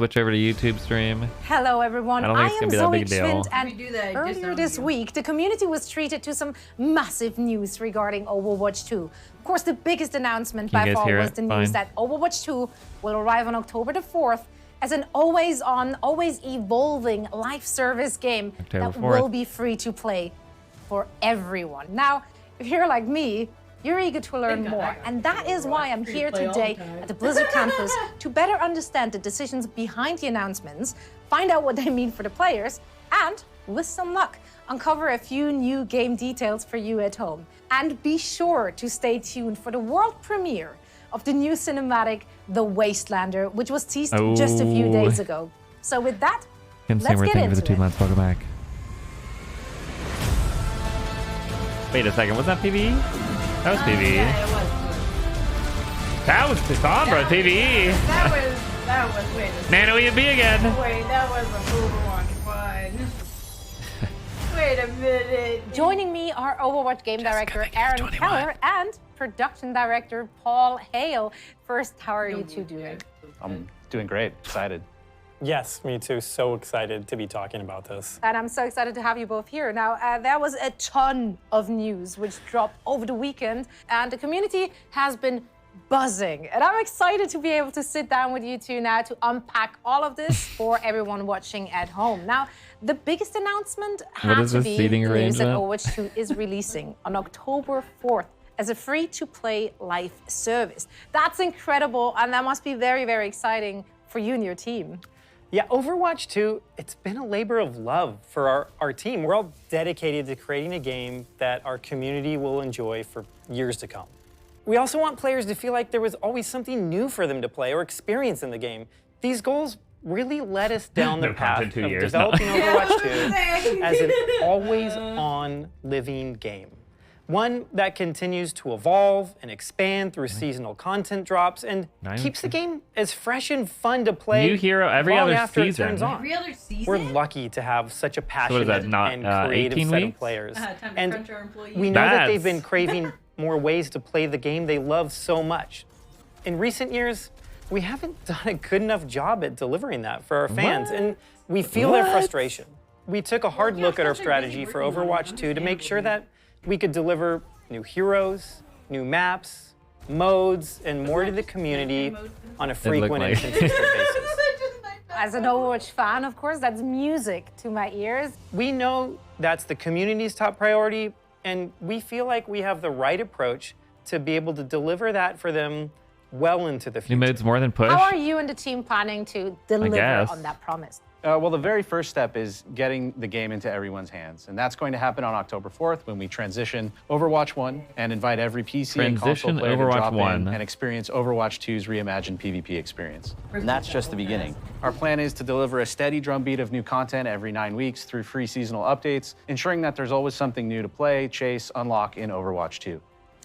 switch over to YouTube stream. Hello everyone, I don't think it's gonna be that big a deal. Schwind, and earlier this week, the community was treated to some massive news regarding Overwatch 2. Of course, the biggest announcement by far was the news that Overwatch 2 will arrive on October the 4th as an always-on, always evolving live service game that will be free to play for everyone. Now, if you're like me, you're eager to learn more, and that is why I'm here today at the Blizzard campus to better understand the decisions behind the announcements, find out what they mean for the players, and, with some luck, uncover a few new game details for you at home. And be sure to stay tuned for the world premiere of the new cinematic, The Wastelander, which was teased just a few days ago. So with that, let's get into for the 2 months. Welcome back. Wait a second, was that PvE? That was PvE. Yeah, it was. That was Cassandra PvE. That was, wait a second. Nano EMB again. Wait, that was a Overwatch one. Wait a minute. Joining me are Overwatch game director Aaron Keller and production director Paul Hale. First, how are you two doing? I'm doing great, excited. Yes, me too. So excited to be talking about this. And I'm so excited to have you both here. Now, there was a ton of news which dropped over the weekend, and the community has been buzzing. And I'm excited to be able to sit down with you two now to unpack all of this for everyone watching at home. Now, the biggest announcement had to be the news that Overwatch 2 is releasing on October 4th as a free-to-play live service. That's incredible, and that must be very, very exciting for you and your team. Yeah, Overwatch 2, it's been a labor of love for our team. We're all dedicated to creating a game that our community will enjoy for years to come. We also want players to feel like there was always something new for them to play or experience in the game. These goals really led us down the path of developing Overwatch 2 as an always-on living game. One that continues to evolve and expand through seasonal content drops and keeps the game as fresh and fun to play new hero every long other after season. It turns on. Every other season? We're lucky to have such a passionate and 18 creative set weeks? of players. Time to And crunch our employees. we know that they've been craving more ways to play the game they love so much. In recent years, we haven't done a good enough job at delivering that for our fans, and we feel their frustration. We took a hard look at our strategy for Overwatch 2 to make sure that we could deliver new heroes, new maps, modes, and more to the community on a frequent and consistent basis. As an Overwatch fan, of course, that's music to my ears. We know that's the community's top priority, and we feel like we have the right approach to be able to deliver that for them well into the future. New modes more than push? How are you and the team planning to deliver on that promise? Well, the very first step is getting the game into everyone's hands, and that's going to happen on October 4th when we transition Overwatch 1 and invite every PC and console player to drop in and experience Overwatch 2's reimagined PvP experience. And that's just the beginning. Our plan is to deliver a steady drumbeat of new content every 9 weeks through free seasonal updates, ensuring that there's always something new to play, chase, unlock in Overwatch 2.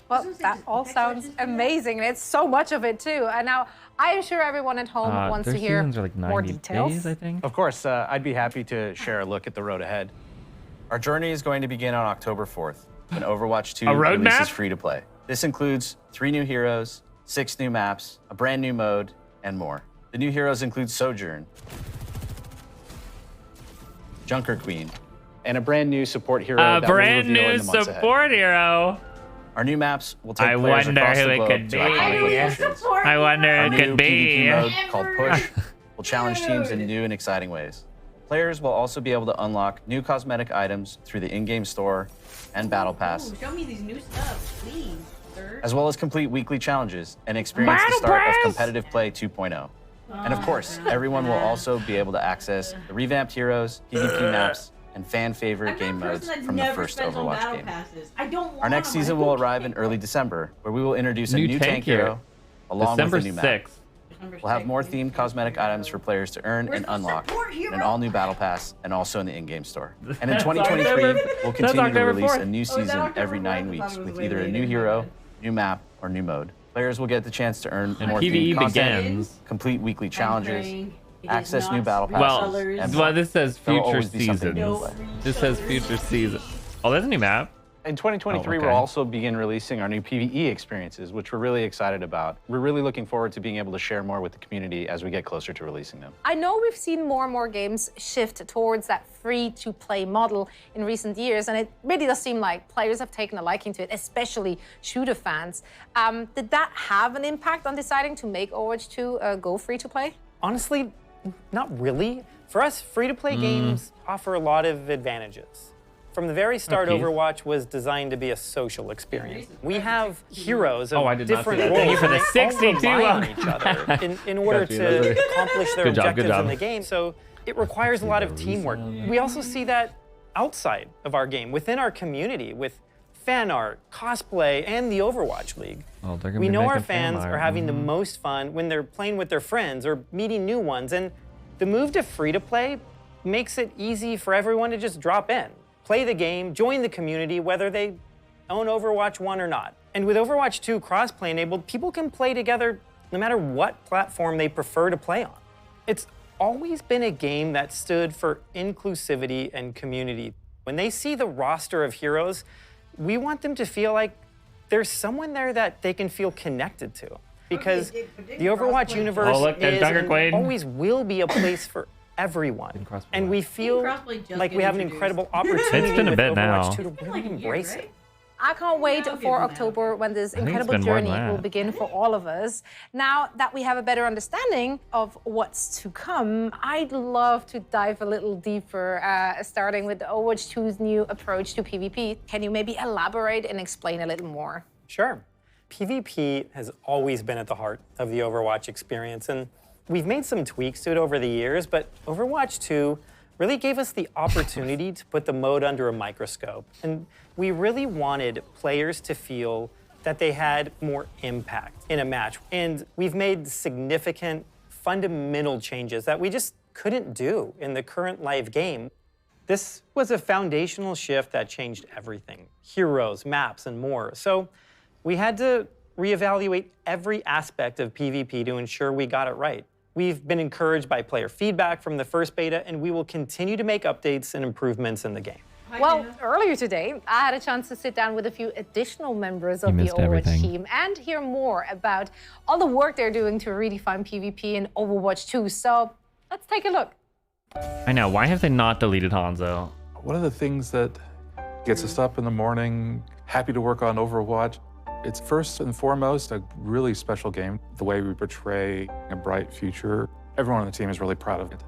Well, that all sounds amazing, and it's so much of it too. And now, I am sure everyone at home wants to hear more details. Days, I think. Of course, I'd be happy to share a look at the road ahead. Our journey is going to begin on October 4th, when Overwatch 2 releases free to play. This includes 3 new heroes, 6 new maps, a brand new mode, and more. The new heroes include Sojourn, Junker Queen, and a brand new support hero that we'll reveal in the months ahead. Hero. Our new maps will take players across the globe to iconic locations. I wonder who it could be. Our new PvP mode called Push will challenge teams in new and exciting ways. Players will also be able to unlock new cosmetic items through the in-game store and Battle Pass. Show me these new stuff, please, sir. As well as complete weekly challenges and experience the start of Competitive Play 2.0. And of course, everyone will also be able to access the revamped heroes, PvP maps, and fan-favorite game modes from the first Overwatch game. Our next season will arrive in early December, where we will introduce a new tank hero, along with a new map. We'll have more themed cosmetic items for players to earn and unlock, an all-new Battle Pass, and also in the in-game store. And in 2023, we'll continue to release a new season every 9 weeks with either a new hero, new map, or new mode. Players will get the chance to earn more themed content, complete weekly challenges, access new battle passes. Well, this says future season. This says future season. Oh, there's a new map. In 2023, we'll also begin releasing our new PvE experiences, which we're really excited about. We're really looking forward to being able to share more with the community as we get closer to releasing them. I know we've seen more and more games shift towards that free-to-play model in recent years, and it really does seem like players have taken a liking to it, especially shooter fans. Did that have an impact on deciding to make Overwatch 2 go free-to-play? Honestly, not really. For us, free-to-play games offer a lot of advantages. From the very start, Overwatch was designed to be a social experience. We have heroes of different roles. Thank you for the 62 on each other in order to accomplish their objectives in the game. So it requires a lot of teamwork. We also see that outside of our game, within our community, with fan art, cosplay, and the Overwatch League. We know our fans are having the most fun when they're playing with their friends or meeting new ones. And the move to free-to-play makes it easy for everyone to just drop in, play the game, join the community, whether they own Overwatch 1 or not. And with Overwatch 2 crossplay enabled, people can play together no matter what platform they prefer to play on. It's always been a game that stood for inclusivity and community. When they see the roster of heroes, we want them to feel like there's someone there that they can feel connected to. Because the Overwatch universe is and always will be a place for everyone. And we feel like we have an incredible opportunity with Overwatch 2 to really embrace it. I can't wait for October when this incredible journey will begin for all of us. Now that we have a better understanding of what's to come, I'd love to dive a little deeper, starting with Overwatch 2's new approach to PvP. Can you maybe elaborate and explain a little more? Sure. PvP has always been at the heart of the Overwatch experience, and we've made some tweaks to it over the years, but Overwatch 2 really gave us the opportunity to put the mode under a microscope. And we really wanted players to feel that they had more impact in a match. And we've made significant, fundamental changes that we just couldn't do in the current live game. This was a foundational shift that changed everything: heroes, maps, and more. So we had to reevaluate every aspect of PvP to ensure we got it right. We've been encouraged by player feedback from the first beta, and we will continue to make updates and improvements in the game. Well, earlier today, I had a chance to sit down with a few additional members of the Overwatch team and hear more about all the work they're doing to redefine PvP in Overwatch 2. So let's take a look. I know, why have they not deleted Hanzo? One of the things that gets us up in the morning, happy to work on Overwatch, it's first and foremost a really special game. The way we portray a bright future, everyone on the team is really proud of it.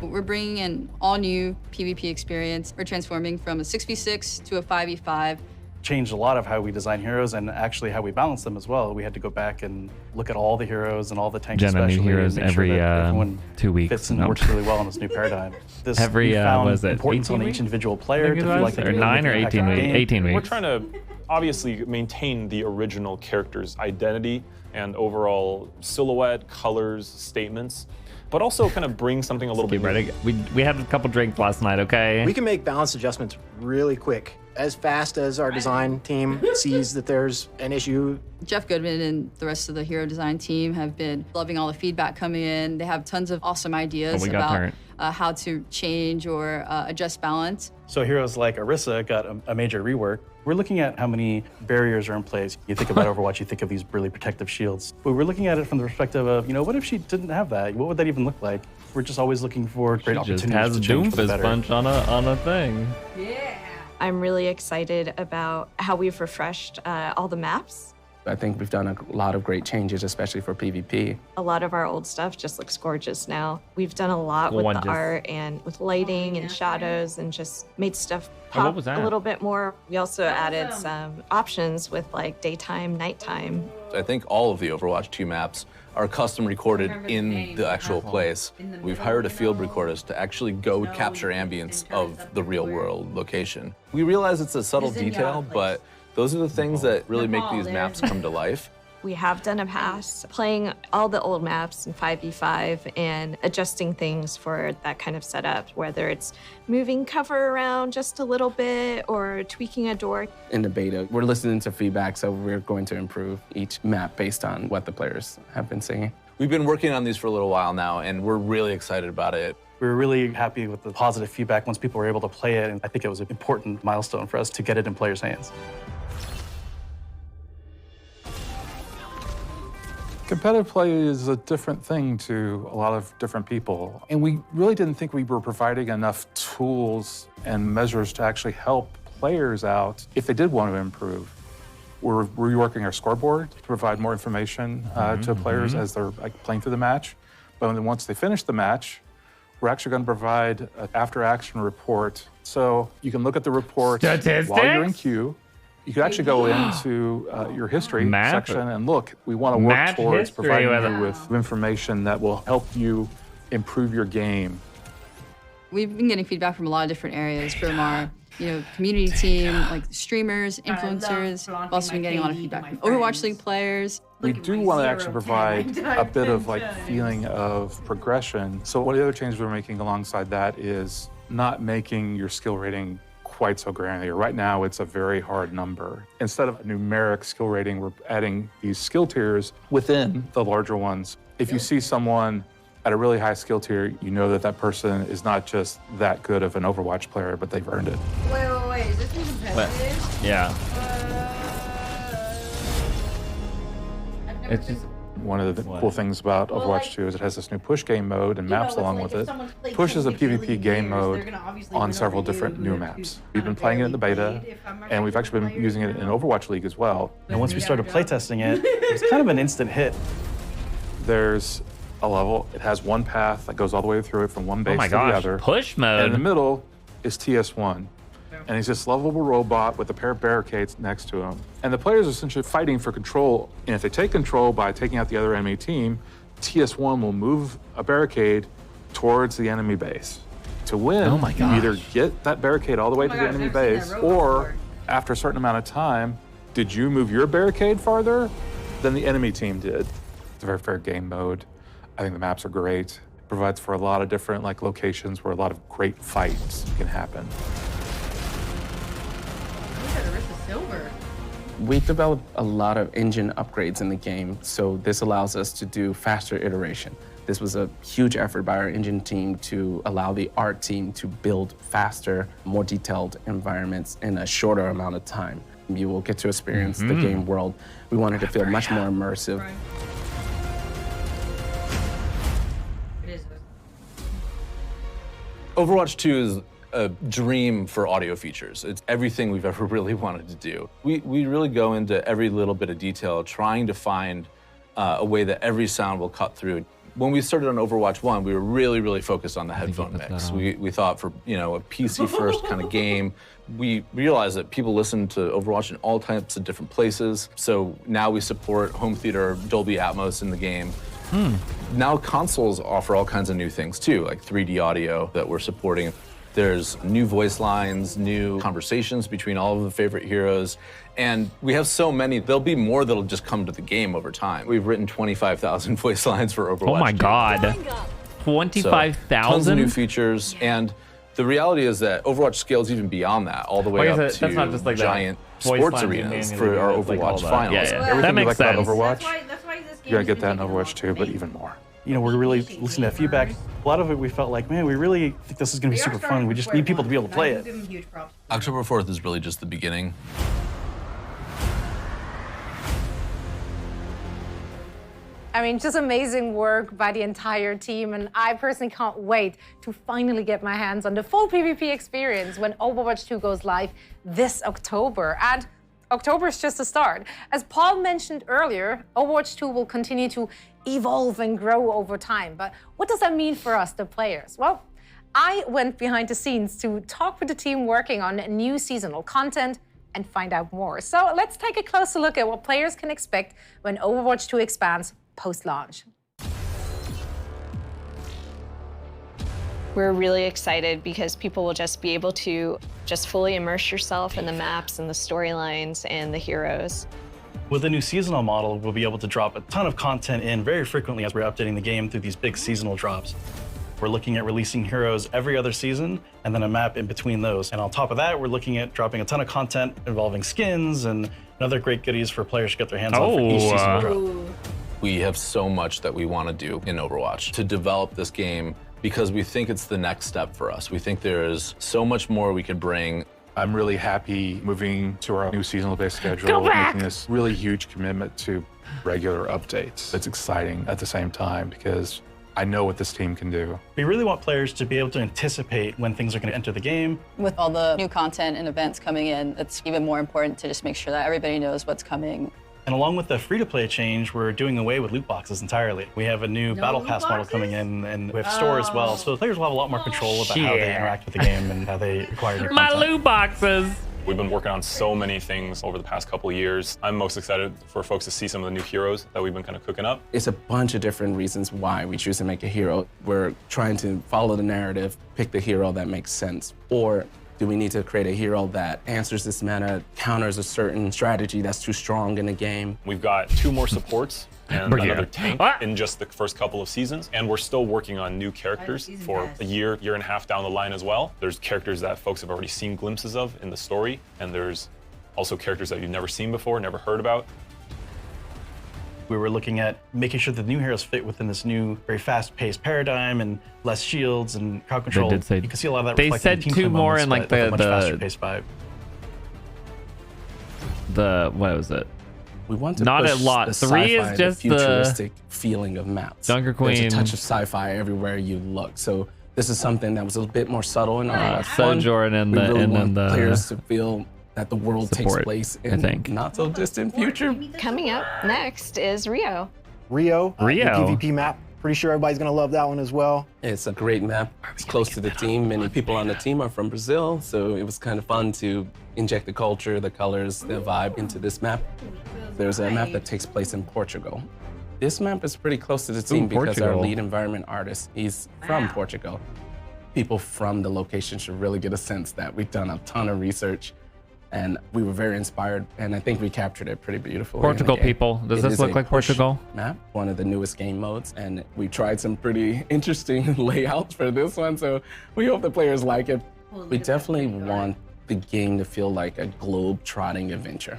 We're bringing an all-new PvP experience. We're transforming from a 6v6 to a 5v5. Changed a lot of how we design heroes and actually how we balance them as well. We had to go back and look at all the heroes and all the tanks especially, new heroes and make every sure that everyone 2 weeks. fits and works really well in this new paradigm. This every we found was it importance 18 on weeks? each individual player to feel like they or 9 or 18 weeks. 18 weeks. We're trying to obviously maintain the original character's identity and overall silhouette, colors, statements, but also kind of bring something a little bit ready. We had a couple drinks last night, okay? We can make balance adjustments really quick, as fast as our design team sees that there's an issue. Jeff Goodman and the rest of the hero design team have been loving all the feedback coming in. They have tons of awesome ideas about how to change or adjust balance. So heroes like Orisa got a major rework. We're looking at how many barriers are in place. You think about Overwatch, you think of these really protective shields. But we're looking at it from the perspective of, what if she didn't have that? What would that even look like? We're just always looking for great opportunities to change for the better. Bunch on a thing. Yeah. I'm really excited about how we've refreshed all the maps. I think we've done a lot of great changes, especially for PvP. A lot of our old stuff just looks gorgeous now. We've done a lot with the art and with lighting and shadows and just made stuff pop a little bit more. We also added some options with like daytime, nighttime. I think all of the Overwatch 2 maps are custom recorded in the actual place. We've hired a field recordist to actually go capture ambience of the real world location. We realize it's a subtle detail, but those are the things that really make these maps come to life. We have done a pass playing all the old maps in 5v5 and adjusting things for that kind of setup, whether it's moving cover around just a little bit or tweaking a door. In the beta, we're listening to feedback, so we're going to improve each map based on what the players have been saying. We've been working on these for a little while now, and we're really excited about it. We were really happy with the positive feedback once people were able to play it, and I think it was an important milestone for us to get it in players' hands. Competitive play is a different thing to a lot of different people. And we really didn't think we were providing enough tools and measures to actually help players out if they did want to improve. We're reworking our scoreboard to provide more information to players as they're playing through the match. But then once they finish the match, we're actually going to provide an after-action report. So you can look at the report while you're in queue. You could actually go into your history section and look, we want to work towards providing you with information that will help you improve your game. We've been getting feedback from a lot of different areas from our community team, like streamers, influencers. We've also been getting a lot of feedback from Overwatch League players. We do want to actually provide a bit of feeling of progression. So one of the other changes we're making alongside that is not making your skill rating quite so granular. Right now, it's a very hard number. Instead of a numeric skill rating, we're adding these skill tiers within the larger ones. If you see someone at a really high skill tier, you know that that person is not just that good of an Overwatch player, but they've earned it. Wait, is this competitive? Yeah. It's one of the cool things about Overwatch 2 is it has this new push game mode and maps along with it. Push is a PvP game mode on several different new maps. We've been playing it in the beta, and we've actually been using it in Overwatch League as well. And once we started playtesting it, it was kind of an instant hit. There's a level, it has one path that goes all the way through it from one base to the other. Push mode. And in the middle is TS1. And he's this lovable robot with a pair of barricades next to him. And the players are essentially fighting for control. And if they take control by taking out the other enemy team, TS1 will move a barricade towards the enemy base. To win, you either get that barricade all the way to the enemy base, or after a certain amount of time, did you move your barricade farther than the enemy team did? It's a very fair game mode. I think the maps are great. It provides for a lot of different locations where a lot of great fights can happen. We developed a lot of engine upgrades in the game, so this allows us to do faster iteration. This was a huge effort by our engine team to allow the art team to build faster, more detailed environments in a shorter amount of time. You will get to experience the game world. We wanted to feel much more immersive. Overwatch 2 is a dream for audio features. It's everything we've ever really wanted to do. We really go into every little bit of detail, trying to find a way that every sound will cut through. When we started on Overwatch 1, we were really focused on the headphone mix. We thought for a PC-first kind of game, we realized that people listen to Overwatch in all types of different places. So now we support home theater, Dolby Atmos in the game. Now consoles offer all kinds of new things too, like 3D audio that we're supporting. There's new voice lines, new conversations between all of the favorite heroes. And we have so many, there'll be more that'll just come to the game over time. We've written 25,000 voice lines for Overwatch. Oh my God. 25,000? Tons of new features. And the reality is that Overwatch scales even beyond that, all the way up to not just giant sports arenas for our Overwatch finals. Everything that makes about sense. Overwatch, That's why this game you're going to get that in Overwatch 2, but even more. We're really listening to that feedback. A lot of it we felt like, man, we really think this is going to be super fun. We just need people to be able to play it. October 4th is really just the beginning. I mean, just amazing work by the entire team, and I personally can't wait to finally get my hands on the full PvP experience when Overwatch 2 goes live this October. And October is just the start. As Paul mentioned earlier, Overwatch 2 will continue to evolve and grow over time. But what does that mean for us, the players? Well, I went behind the scenes to talk with the team working on new seasonal content and find out more. So let's take a closer look at what players can expect when Overwatch 2 expands post-launch. We're really excited because people will just be able to just fully immerse yourself in the maps and the storylines and the heroes. With the new seasonal model, we'll be able to drop a ton of content in very frequently as we're updating the game through these big seasonal drops. We're looking at releasing heroes every other season and then a map in between those. And on top of that, we're looking at dropping a ton of content involving skins and other great goodies for players to get their hands on for each seasonal drop. We have so much that we want to do in Overwatch to develop this game because we think it's the next step for us. We think there is so much more we could bring. I'm really happy moving to our new seasonal-based schedule, making this really huge commitment to regular updates. It's exciting at the same time because I know what this team can do. We really want players to be able to anticipate when things are going to enter the game. With all the new content and events coming in, it's even more important to just make sure that everybody knows what's coming. And along with the free-to-play change, we're doing away with loot boxes entirely. We have a new Battle Pass model coming in, and we have store as well. So the players will have a lot more control about how they interact with the game and how they acquire new content. My loot boxes! We've been working on so many things over the past couple of years. I'm most excited for folks to see some of the new heroes that we've been kind of cooking up. It's a bunch of different reasons why we choose to make a hero. We're trying to follow the narrative, pick the hero that makes sense, or do we need to create a hero that answers this meta, counters a certain strategy that's too strong in the game? We've got 2 more supports and another tank in just the first couple of seasons. And we're still working on new characters for a year and a half down the line as well. There's characters that folks have already seen glimpses of in the story. And there's also characters that you've never seen before, never heard about. We were looking at making sure the new heroes fit within this new, very fast-paced paradigm and less shields and crowd control. They did say, you can see a lot of that they reflected said in team 2 more moments, in like but with a much faster-paced vibe. What was it? We want to not push a lot. The 3 is sci-fi, just the futuristic feeling of maps. Dunker Queen. There's a touch of sci-fi everywhere you look. So this is something that was a bit more subtle in Overwatch 1. Sojourn and we the really and want then the players to feel that the world takes place in not so distant future. Coming up next is Rio. Rio. The PvP map. Pretty sure everybody's gonna love that one as well. It's a great map. It's close to the team. Many people on the team are from Brazil, so it was kind of fun to inject the culture, the colors, the vibe into this map. There's a map that takes place in Portugal. This map is pretty close to the team because our lead environment artist, he's from Portugal. People from the location should really get a sense that we've done a ton of research and we were very inspired, and I think we captured it pretty beautifully. Portugal people. Does this look like Portugal? Map, one of the newest game modes, and we tried some pretty interesting layouts for this one, so we hope the players like it. We definitely want the game to feel like a globe-trotting adventure.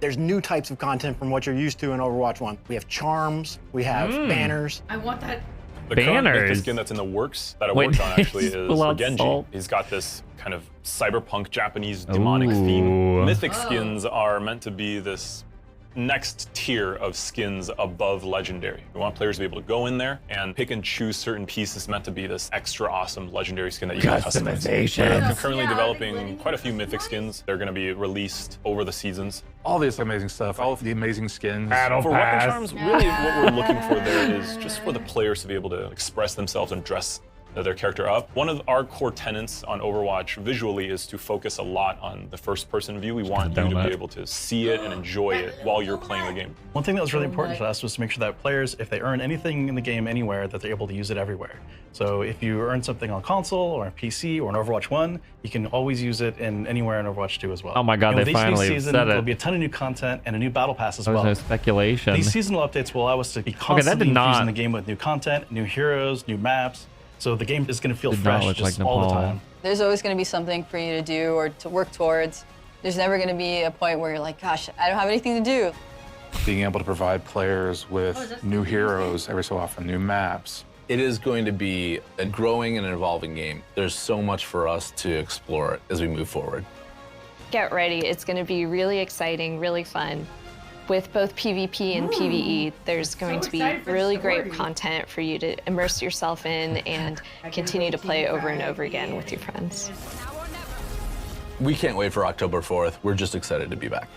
There's new types of content from what you're used to in Overwatch 1. We have charms, we have banners. I want that. The current mythic skin that's in the works that I worked on actually is for Genji. He's got this kind of cyberpunk Japanese demonic theme. Mythic skins are meant to be this next tier of skins above legendary. We want players to be able to go in there and pick and choose certain pieces meant to be this extra awesome legendary skin that you can customize. We're currently developing quite a few mythic skins. They're going to be released over the seasons. All this amazing stuff, all of the amazing skins. For weapon charms, really what we're looking for there is just for the players to be able to express themselves and dress their character up. One of our core tenets on Overwatch visually is to focus a lot on the first person view. We want you to be able to see it and enjoy it while you're playing the game. One thing that was really important to us was to make sure that players, if they earn anything in the game anywhere, that they're able to use it everywhere. So if you earn something on console or on PC or in Overwatch 1, you can always use it in anywhere in Overwatch 2 as well. Oh my God, they finally season, said it. There'll be a ton of new content and a new battle pass as well. There's no speculation. These seasonal updates will allow us to be constantly infusing the game with new content, new heroes, new maps. So the game is going to feel fresh just all the time. There's always going to be something for you to do or to work towards. There's never going to be a point where you're like, gosh, I don't have anything to do. Being able to provide players with new heroes every so often, new maps. It is going to be a growing and evolving game. There's so much for us to explore as we move forward. Get ready. It's going to be really exciting, really fun. With both PvP and PvE, there's going to be really great content for you to immerse yourself in and continue to play over and over again with your friends. We can't wait for October 4th. We're just excited to be back.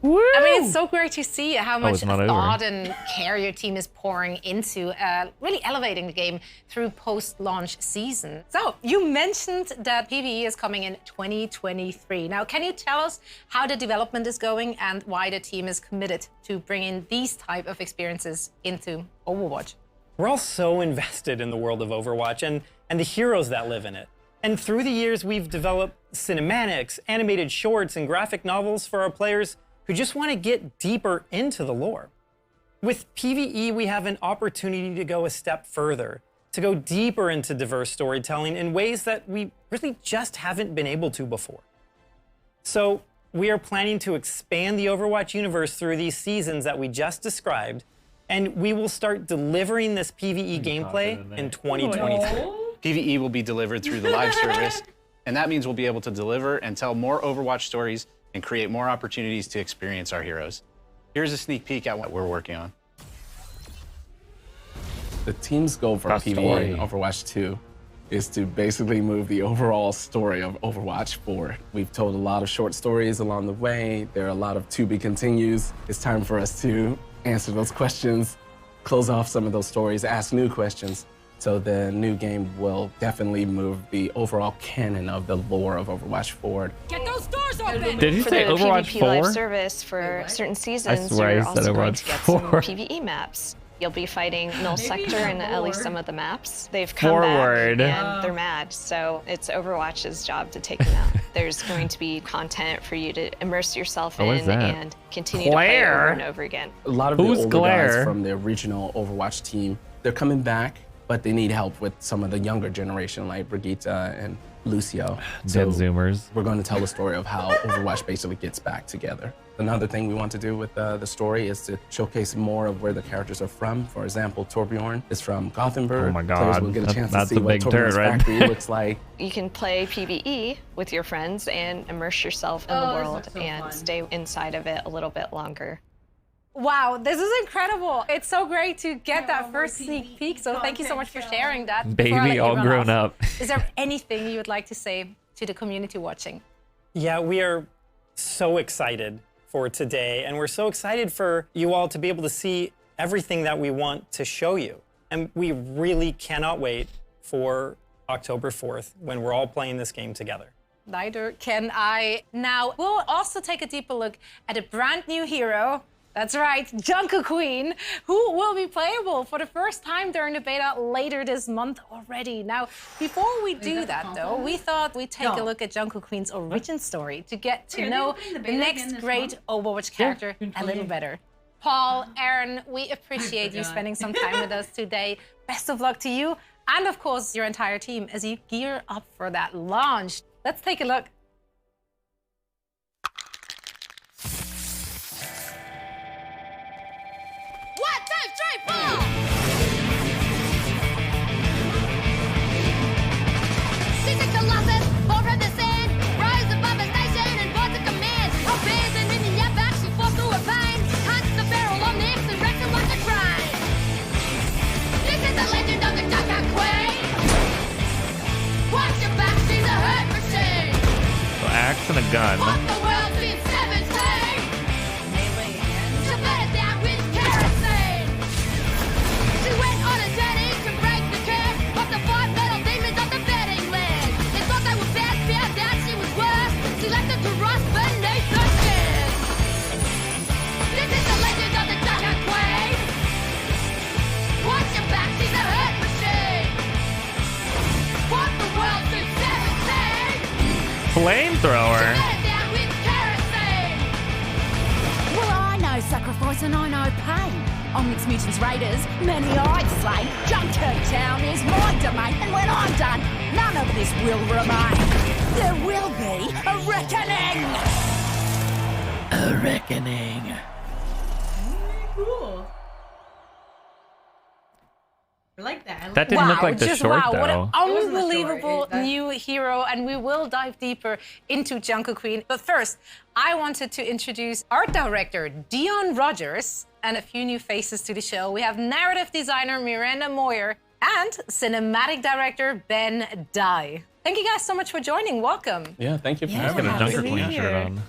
Woo! I mean, it's so great to see how much thought and care your team is pouring into really elevating the game through post-launch season. So you mentioned that PvE is coming in 2023. Now, can you tell us how the development is going and why the team is committed to bringing these type of experiences into Overwatch? We're all so invested in the world of Overwatch and the heroes that live in it. And through the years, we've developed cinematics, animated shorts, and graphic novels for our players who just want to get deeper into the lore. With PvE, we have an opportunity to go a step further, to go deeper into diverse storytelling in ways that we really just haven't been able to before. So We are planning to expand the Overwatch universe through these seasons that we just described, and we will start delivering this PvE gameplay in 2023. PvE will be delivered through the live service, and that means we'll be able to deliver and tell more Overwatch stories and create more opportunities to experience our heroes. Here's a sneak peek at what we're working on. The team's goal for PvE in Overwatch 2 is to basically move the overall story of Overwatch forward. We've told a lot of short stories along the way. There are a lot of to be continues. It's time for us to answer those questions, close off some of those stories, ask new questions. So the new game will definitely move the overall canon of the lore of Overwatch forward. Get those doors open! Did you say Overwatch 4? For the PvP live service for certain seasons, you're also going to get some PvE maps. You'll be fighting Null Sector in at least some of the maps. They've come back and they're mad, so it's Overwatch's job to take them out. There's going to be content for you to immerse yourself in and continue to play over and over again. A lot of the older guys from the original Overwatch team, they're coming back, but they need help with some of the younger generation like Brigitte and Lucio. Dead Zoomers. We're going to tell the story of how Overwatch basically gets back together. Another thing we want to do with the story is to showcase more of where the characters are from. For example, Torbjorn is from Gothenburg. Oh my God, players will get a chance to see what Torbjorn's factory looks like. You can play PvE with your friends and immerse yourself in the world and stay inside of it a little bit longer. Wow, this is incredible. It's so great to get that first sneak peek, so thank you so much for sharing that. Baby all grown up. Is there anything you would like to say to the community watching? Yeah, we are so excited for today, and we're so excited for you all to be able to see everything that we want to show you. And we really cannot wait for October 4th when we're all playing this game together. Neither can I. Now, we'll also take a deeper look at a brand new hero. That's right, Jungle Queen, who will be playable for the first time during the beta later this month already. Now, before we do that, though, we thought we'd take a look at Jungle Queen's origin story to get to know the next great Overwatch character a little better. Paul, Aaron, we appreciate you spending some time with us today. Best of luck to you and, of course, your entire team as you gear up for that launch. Let's take a look. Axe and a gun. Flamethrower. Well, I know sacrifice and I know pain. On Mixed Mutants Raiders, many I'd slay. Dunkirk Town is my domain, and when I'm done, none of this will remain. There will be a reckoning. A reckoning. Cool. I like that. That didn't look like the short, though. What an unbelievable new hero, and we will dive deeper into Jungle Queen. But first, I wanted to introduce art director Dion Rogers and a few new faces to the show. We have narrative designer Miranda Moyer and cinematic director Ben Dye. Thank you guys so much for joining. Welcome. Yeah, thank you for having a Jungle Queen shirt on.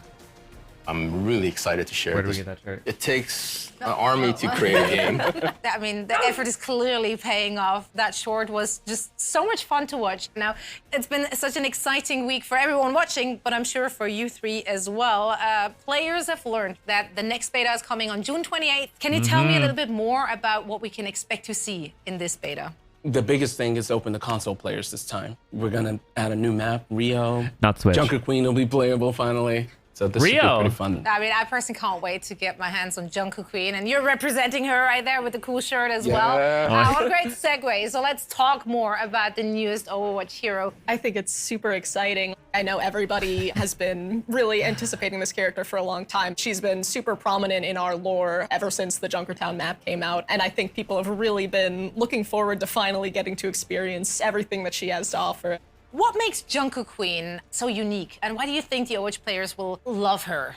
I'm really excited to share. Where do we get that shirt? It takes an army to create a game. I mean, the effort is clearly paying off. That short was just so much fun to watch. Now, it's been such an exciting week for everyone watching, but I'm sure for you three as well. Players have learned that the next beta is coming on June 28th. Can you tell me a little bit more about what we can expect to see in this beta? The biggest thing is open to console players this time. We're gonna add a new map, Rio. Not Switch. Jungle Queen will be playable finally. So this should be pretty fun. I mean, I personally can't wait to get my hands on Junker Queen, and you're representing her right there with the cool shirt as well. What a great segue. So let's talk more about the newest Overwatch hero. I think it's super exciting. I know everybody has been really anticipating this character for a long time. She's been super prominent in our lore ever since the Junkertown map came out, and I think people have really been looking forward to finally getting to experience everything that she has to offer. What makes Junker Queen so unique, and why do you think the Overwatch players will love her?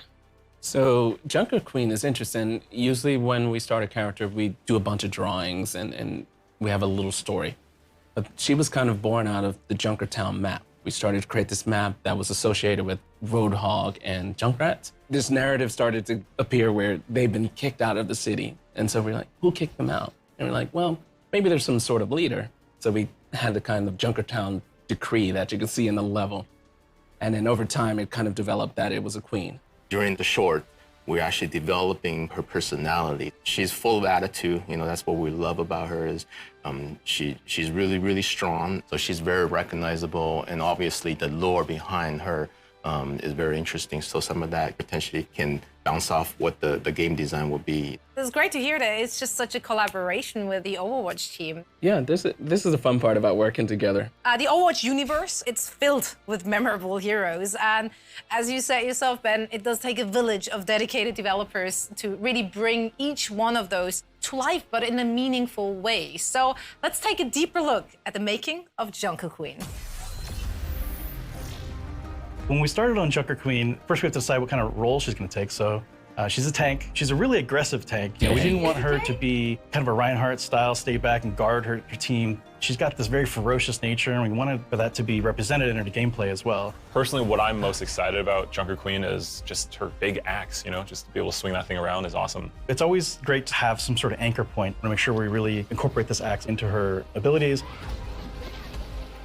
So Junker Queen is interesting. Usually when we start a character, we do a bunch of drawings and we have a little story. But she was kind of born out of the Junkertown map. We started to create this map that was associated with Roadhog and Junkrats. This narrative started to appear where they've been kicked out of the city. And so we're like, who kicked them out? And we're like, well, maybe there's some sort of leader. So we had the kind of Junkertown decree that you can see in the level. And then over time, it kind of developed that it was a queen. During the short, we're actually developing her personality. She's full of attitude. You know, that's what we love about her is she's really, really strong. So she's very recognizable. And obviously the lore behind her is very interesting. So some of that potentially can bounce off what the game design will be. It's great to hear that it's just such a collaboration with the Overwatch team. Yeah, this is the fun part about working together. The Overwatch universe, it's filled with memorable heroes. And as you said yourself, Ben, it does take a village of dedicated developers to really bring each one of those to life, but in a meaningful way. So let's take a deeper look at the making of Junker Queen. When we started on Junker Queen, first we have to decide what kind of role she's going to take. So she's a tank. She's a really aggressive tank. You know, we didn't want her to be kind of a Reinhardt style, stay back and guard her team. She's got this very ferocious nature, and we wanted for that to be represented in her gameplay as well. Personally, what I'm most excited about Junker Queen is just her big axe, you know, just to be able to swing that thing around is awesome. It's always great to have some sort of anchor point to make sure we really incorporate this axe into her abilities.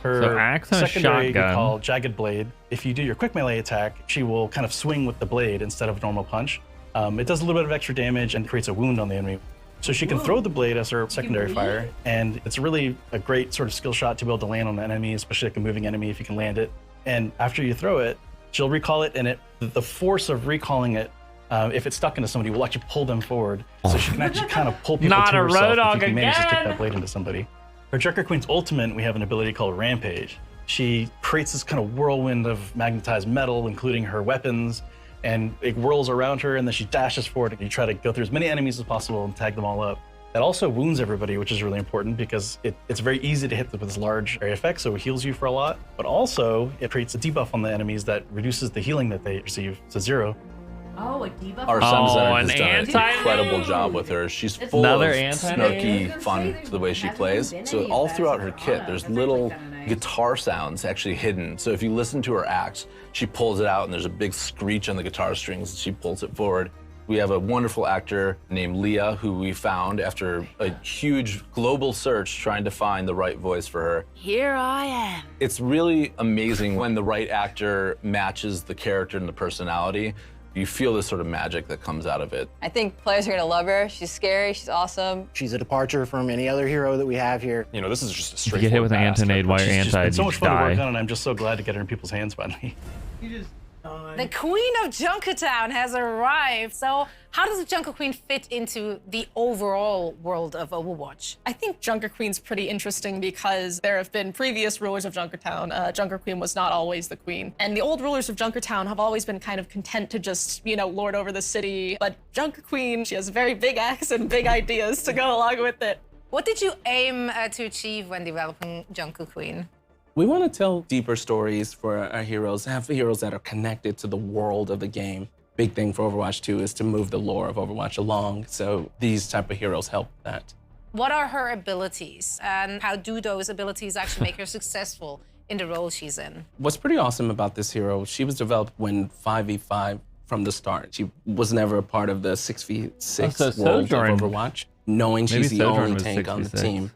Her axe and secondary a shotgun. we call Jagged Blade. If you do your quick melee attack, she will kind of swing with the blade instead of a normal punch. It does a little bit of extra damage and creates a wound on the enemy. So she can throw the blade as her secondary fire, and it's really a great sort of skill shot to be able to land on the enemy, especially like a moving enemy if you can land it. And after you throw it, she'll recall it, and the force of recalling it, if it's stuck into somebody, will actually pull them forward. So she can actually kind of pull people to herself if you can manage to stick that blade into somebody. For Junker Queen's ultimate, we have an ability called Rampage. She creates this kind of whirlwind of magnetized metal, including her weapons, and it whirls around her, and then she dashes forward, and you try to go through as many enemies as possible and tag them all up. That also wounds everybody, which is really important because it's very easy to hit with this large area effect, so it heals you for a lot. But also, it creates a debuff on the enemies that reduces the healing that they receive to 0. Oh, a debuff? Our sound designer has done an incredible job with her. She's full of snarky fun to the way she plays. So all throughout her kit, there's little guitar sounds actually hidden. So if you listen to her axe, she pulls it out and there's a big screech on the guitar strings and she pulls it forward. We have a wonderful actor named Leah who we found after a huge global search trying to find the right voice for her. Here I am. It's really amazing when the right actor matches the character and the personality. You feel this sort of magic that comes out of it. I think players are gonna love her. She's scary, she's awesome. She's a departure from any other hero that we have here. You know, this is just a straightforward. You get hit with an anti-nade while you're anti, It's so much fun to work on, and I'm just so glad to get her in people's hands finally. The Queen of Junkertown has arrived. So how does the Junker Queen fit into the overall world of Overwatch? I think Junker Queen's pretty interesting because there have been previous rulers of Junkertown. Junker Queen was not always the queen. And the old rulers of Junkertown have always been kind of content to just, you know, lord over the city. But Junker Queen, she has a very big axe and big ideas to go along with it. What did you aim to achieve when developing Junker Queen? We want to tell deeper stories for our heroes, have heroes that are connected to the world of the game. Big thing for Overwatch 2 is to move the lore of Overwatch along, so these type of heroes help that. What are her abilities, and how do those abilities actually make her successful in the role she's in? What's pretty awesome about this hero, she was developed when 5v5 from the start. She was never a part of the 6v6 world of Overwatch, knowing she's the only tank on the team.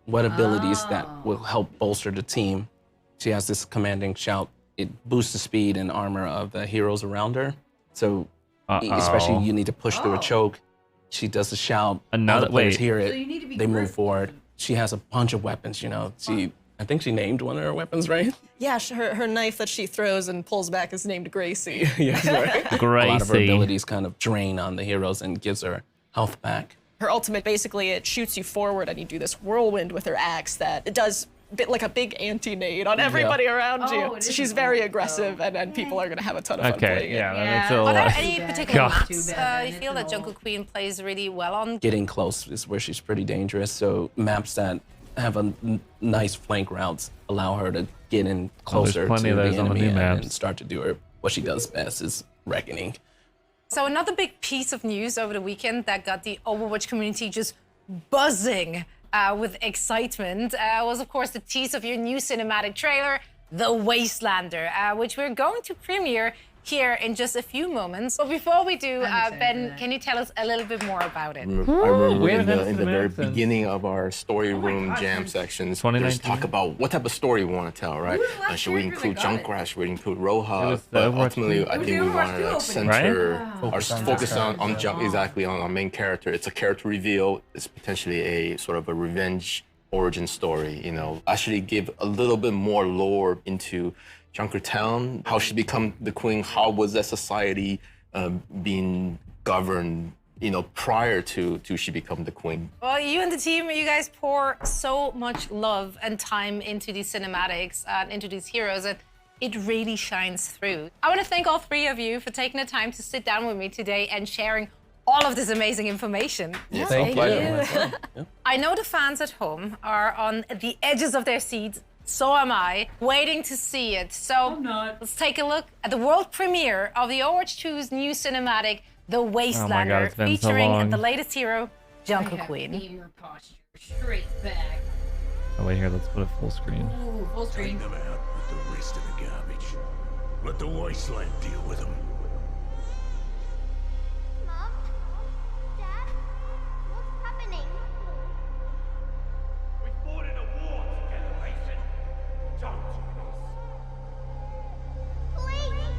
What abilities that will help bolster the team. She has this commanding shout. It boosts the speed and armor of the heroes around her. So especially you need to push through a choke. She does the shout. All the players hear it. So they move forward. She has a bunch of weapons, you know. She I think she named one of her weapons, right? Yeah, her knife that she throws and pulls back is named Gracie. Yes, right. Gracie. A lot of her abilities kind of drain on the heroes and gives her health back. Her ultimate, basically, it shoots you forward and you do this whirlwind with her axe that it does like a big anti-nade on everybody around you. So she's very aggressive and people are going to have a ton of fun playing it. That makes it a Are lot. there any particular maps you feel that Jungle Queen plays really well on? Getting close is where she's pretty dangerous, so maps that have a nice flank routes allow her to get in closer to the enemy and start to do what she does best is Reckoning. So another big piece of news over the weekend that got the Overwatch community just buzzing with excitement was, of course, the tease of your new cinematic trailer, The Wastelander, which we're going to premiere here in just a few moments. But before we do, Ben, can you tell us a little bit more about it? I remember in the very beginning of our story room jam sections, there's talk about what type of story we want to tell, right? Should we include Junkrat? Should we include Roja? But ultimately, I think we wanted to center our focus on our main character. It's a character reveal. It's potentially a sort of a revenge origin story, you know. Actually give a little bit more lore into Junkertown, how she become the queen, how was that society being governed, you know, prior to she become the queen. Well, you and the team, you guys pour so much love and time into these cinematics and into these heroes, and it really shines through. I want to thank all three of you for taking the time to sit down with me today and sharing all of this amazing information. Yes, thank you. I know the fans at home are on the edges of their seats. So am I, waiting to see it. So let's take a look at the world premiere of the Overwatch 2's new cinematic, The Wastelander, featuring the latest hero, Jungle Queen. Straight back. Oh wait, here, let's put it full screen. Ooh, full screen. Take them out with the rest of the garbage. Let the wasteland deal with them. Mom? Dad? What's happening? We fought in a war together, Mason. Don't join us. Please!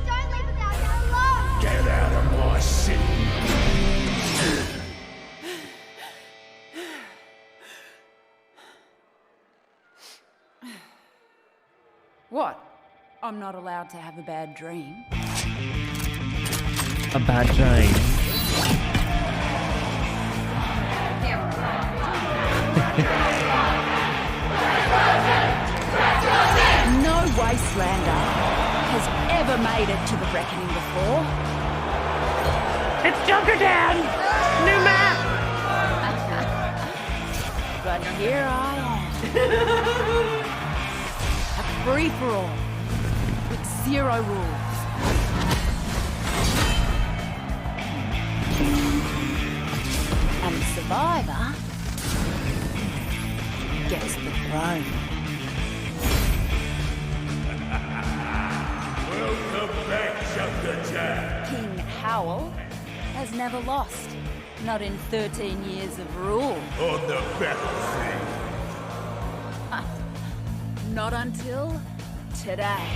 Don't leave us out here alone! Get out of my city! What? I'm not allowed to have a bad dream. A bad dream. No Wastelander has ever made it to the Reckoning before. It's Junkertown! New map! But here I am. A free-for-all with zero rules. And the survivor gets the throne. Welcome back, Junkertown. King Howell has never lost, not in 13 years of rule. On the battlefield. Not until today.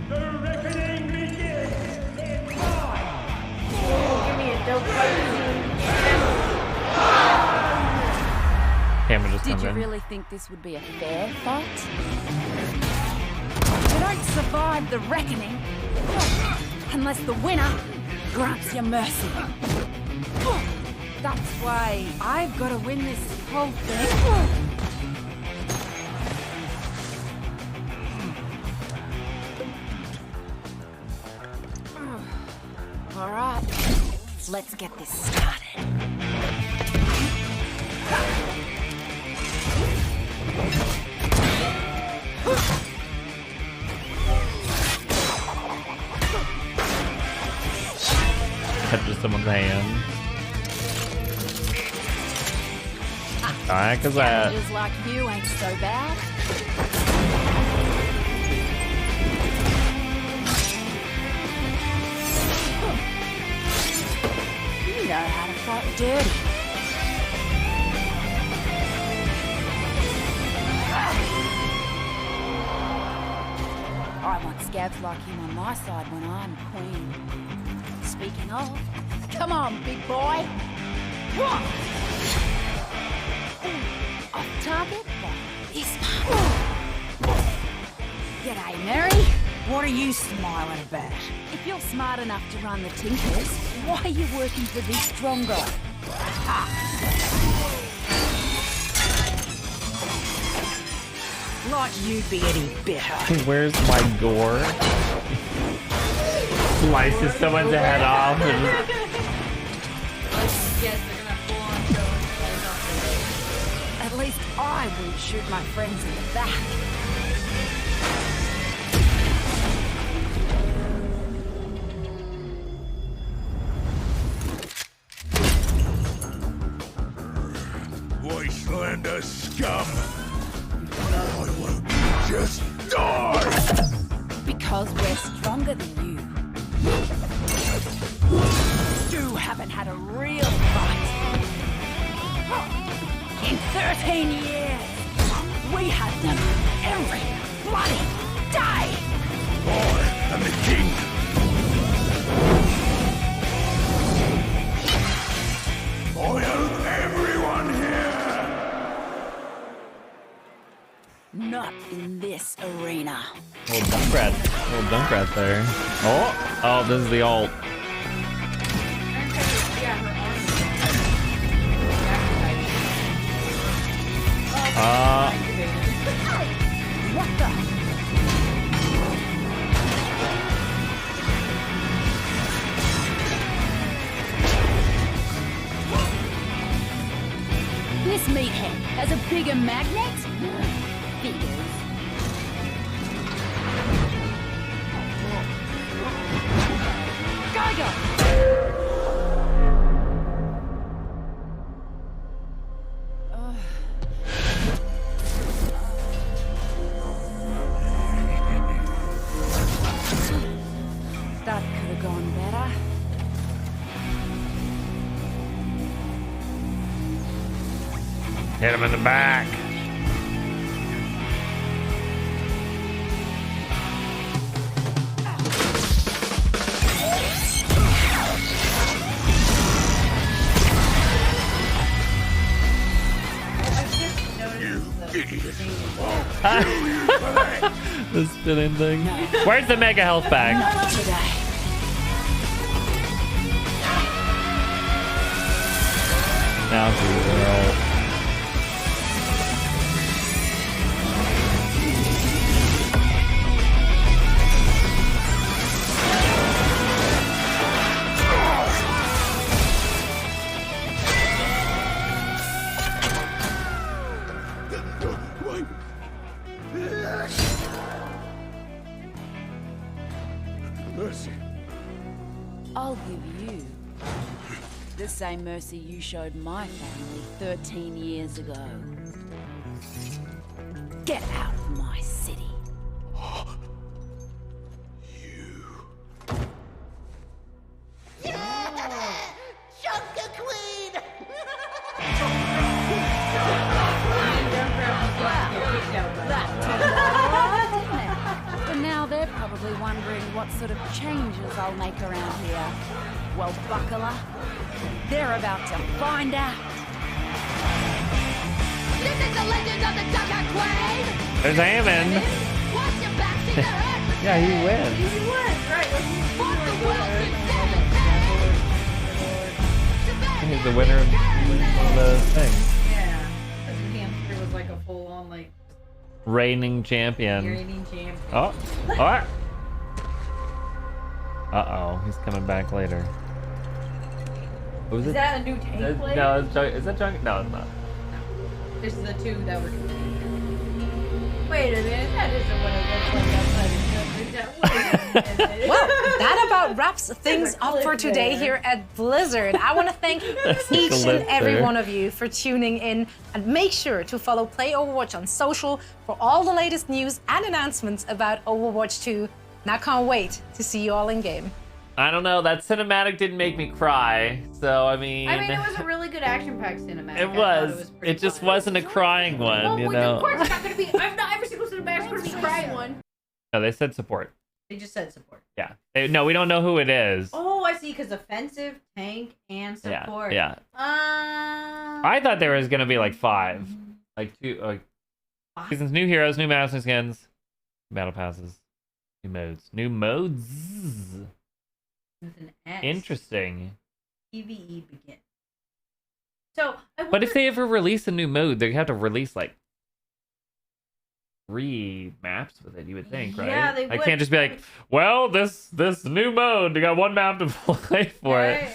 The reckoning begins in 5. Give me a dope Camera just Did comes you in. really think this would be a fair fight? You don't survive the reckoning unless the winner grants you mercy. That's why I've got to win this whole thing. All right, let's get this started. Touches someone's hand. Alright, cause that. Challenges like you ain't so bad. You know how to fight dirty. I want scabs like him on my side when I'm queen. Speaking of, come on, big boy. What? Off target? this much. G'day, Mary. What are you smiling about? If you're smart enough to run the Tinkers, why are you working for this strong guy? Like you'd be any better. Where's my gore? Slices someone's head off. And... At least I wouldn't shoot my friends in the back. Wastelander scum! Why won't you just die? Because we're stronger than you. You haven't had a real fight. In 13 years, we had them every bloody day. I am the king. I own everyone here. Not in this arena. Little Dunkrat there. Oh, this is the ult. What the? This meathead has a bigger magnet? Figures. That could have gone better. Hit him in the back. The spinning thing. Where's the mega health bag? Not today. Now through the Mercy. I'll give you the same mercy you showed my family 13 years ago. Get out of my city. Chunka Queen! But now they're probably wondering what sort of changes I'll make around here. Well, buckler, they're about to find out. This is the legend of the Chunka Queen! There's Hammond. Watch your back, see the hurt! Yeah, he wins. He wins, right? Fought the world in 7 He's the winner of one of the things. Yeah. Because Hamster was like a full-on, like, Reigning champion. reigning champion. Oh, what? Uh-oh, he's coming back later. What was Is it? that a new tank player? No, is that Junk? No, it's not. This is the two that were. Wait a minute, that isn't what it looks like outside of Well, that about wraps things up for today here at Blizzard. I want to thank each and every one of you for tuning in, and make sure to follow Play Overwatch on social for all the latest news and announcements about Overwatch 2. And I can't wait to see you all in game. I don't know, that cinematic didn't make me cry, so I mean... it was a really good action-packed cinematic. It was. It just wasn't a crying one, you know? Of course it's not going to be. Not every single cinematic's going to be a crying one. No, they said support. They just said support. Yeah. No, we don't know who it is. Oh, I see, because offensive, tank, and support. Yeah. I thought there was going to be like 5. Like 2, like... Seasons, new heroes, new maps, new skins, battle passes, new modes. New modes. With an X. Interesting. PvE begin. So, but if they ever release a new mode, they have to release like 3 maps with it. You would think, right? Yeah, they would. I can't just be like, well, this new mode, you got 1 map to play for it.